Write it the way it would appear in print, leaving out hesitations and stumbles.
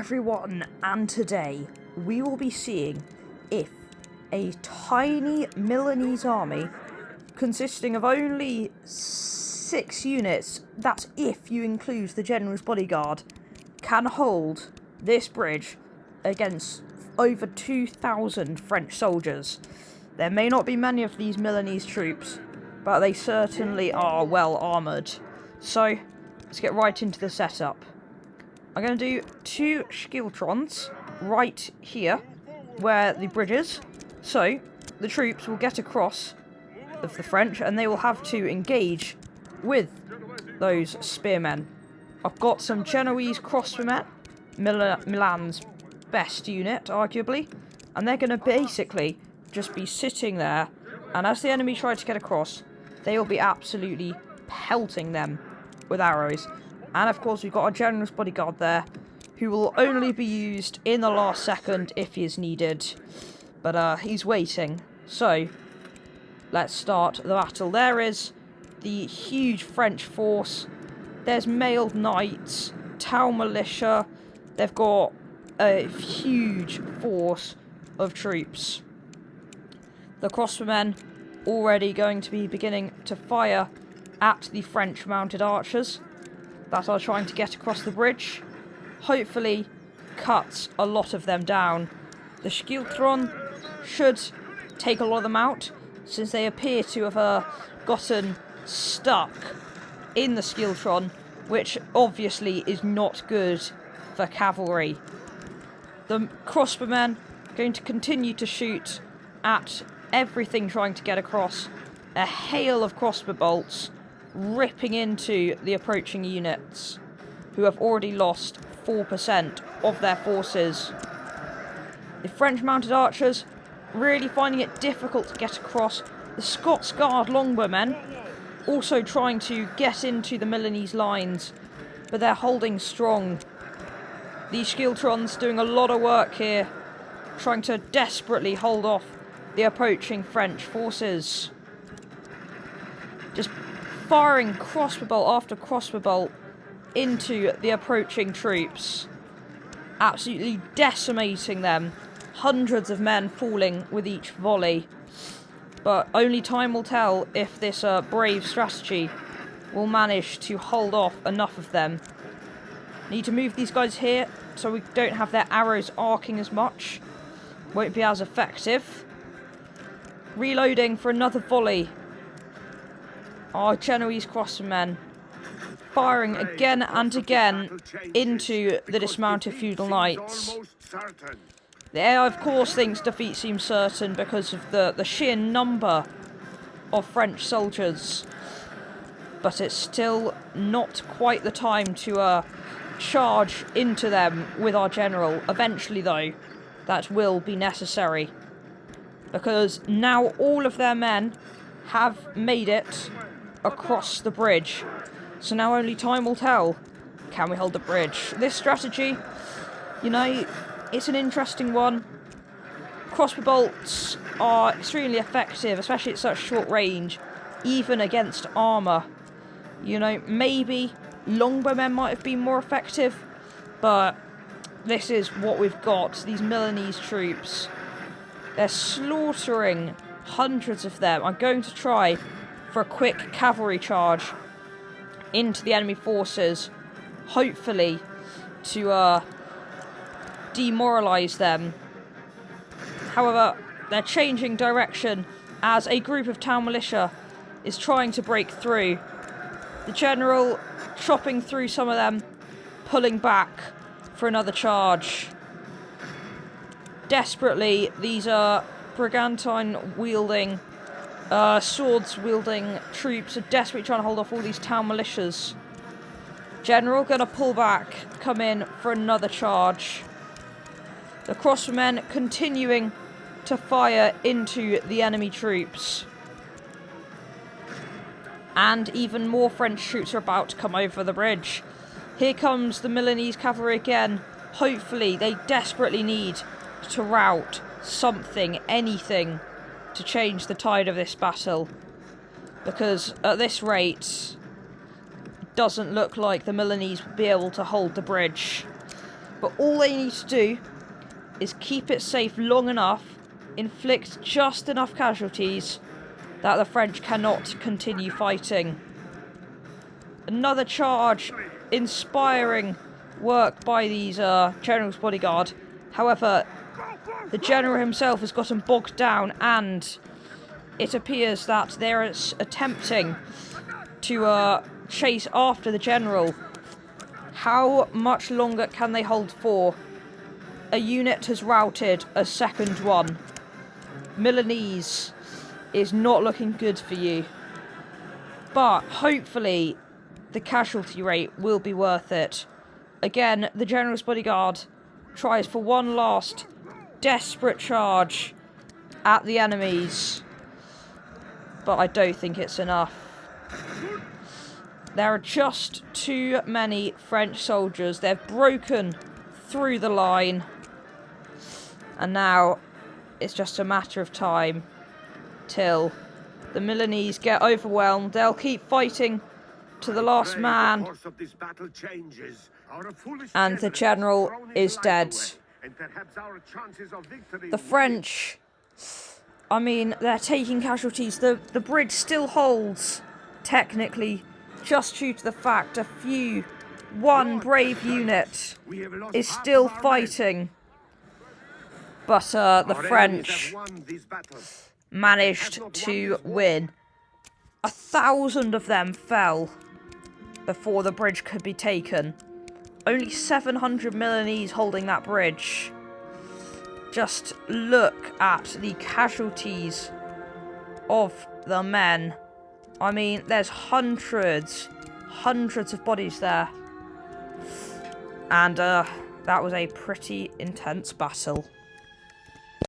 everyone, and today we will be seeing if a tiny Milanese army consisting of only 6 units, that's if you include the general's bodyguard, can hold this bridge against over 2,000 French soldiers. There may not be many of these Milanese troops, but they certainly are well armoured. So, let's get right into the setup. I'm going to do 2 Skiltrons right here, where the bridge is. So, the troops will get across of the French, and they will have to engage with those spearmen. I've got some Genoese crossbowmen, Milan's best unit, arguably, and they're going to basically just be sitting there, and as the enemy try to get across, they will be absolutely pelting them with arrows. And of course we've got our general's bodyguard there, who will only be used in the last second if he is needed. But he's waiting. So, let's start the battle. There is the huge French force. There's mailed knights, town militia. They've got a huge force of troops. The crossbowmen already going to be beginning to fire at the French mounted archers that are trying to get across the bridge. Hopefully cuts a lot of them down. The Skiltron should take a lot of them out, since they appear to have gotten stuck in the Skiltron, which obviously is not good for cavalry. The crossbowmen are going to continue to shoot at everything trying to get across. A hail of crossbow bolts ripping into the approaching units, who have already lost 4% of their forces. The French mounted archers really finding it difficult to get across. The Scots Guard longbowmen also trying to get into the Milanese lines, but they're holding strong. The Skiltrons doing a lot of work here, trying to desperately hold off the approaching French forces. Just firing crossbow bolt after crossbow bolt into the approaching troops, absolutely decimating them. Hundreds of men falling with each volley, but only time will tell if this brave strategy will manage to hold off enough of them. Need to move these guys here so we don't have their arrows arcing as much. Won't be as effective. Reloading for another volley. Our Genoese crossbowmen firing again and again into the dismounted feudal knights. There, of course, thinks defeat seems certain because of the sheer number of French soldiers. But it's still not quite the time to charge into them with our general. Eventually, though, that will be necessary, because now all of their men have made it across the bridge. So now only time will tell. Can we hold the bridge? This strategy, you know, it's an interesting one. Crossbow bolts are extremely effective, especially at such short range, even against armour. You know, maybe longbowmen might have been more effective, but this is what we've got. These Milanese troops, they're slaughtering hundreds of them. I'm going to try for a quick cavalry charge into the enemy forces, hopefully to demoralise them. However, they're changing direction as a group of town militia is trying to break through. The general chopping through some of them, pulling back for another charge. Desperately, these are brigantine-wielding, swords-wielding troops are desperately trying to hold off all these town militias. General gonna pull back, come in for another charge. The crossbowmen continuing to fire into the enemy troops. And even more French troops are about to come over the bridge. Here comes the Milanese cavalry again. Hopefully, they desperately need to rout something, anything, to change the tide of this battle. Because at this rate, it doesn't look like the Milanese will be able to hold the bridge. But all they need to do is keep it safe long enough, inflict just enough casualties that the French cannot continue fighting. Another charge, inspiring work by these General's bodyguard. However, the General himself has gotten bogged down, and it appears that they're attempting to chase after the General. How much longer can they hold for? A unit has routed a second one. Milinese is not looking good for you. But hopefully the casualty rate will be worth it. Again, the General's bodyguard tries for one last desperate charge at the enemies. But I don't think it's enough. There are just too many French soldiers. They've broken through the line. And now it's just a matter of time till the Milanese get overwhelmed. They'll keep fighting to the last man. And the General is dead. The French, I mean, they're taking casualties. The bridge still holds, technically, just due to the fact one brave unit is still fighting. But the French managed to win. 1,000 of them fell before the bridge could be taken. Only 700 Milanese holding that bridge. Just look at the casualties of the men. I mean, there's hundreds of bodies there. And that was a pretty intense battle.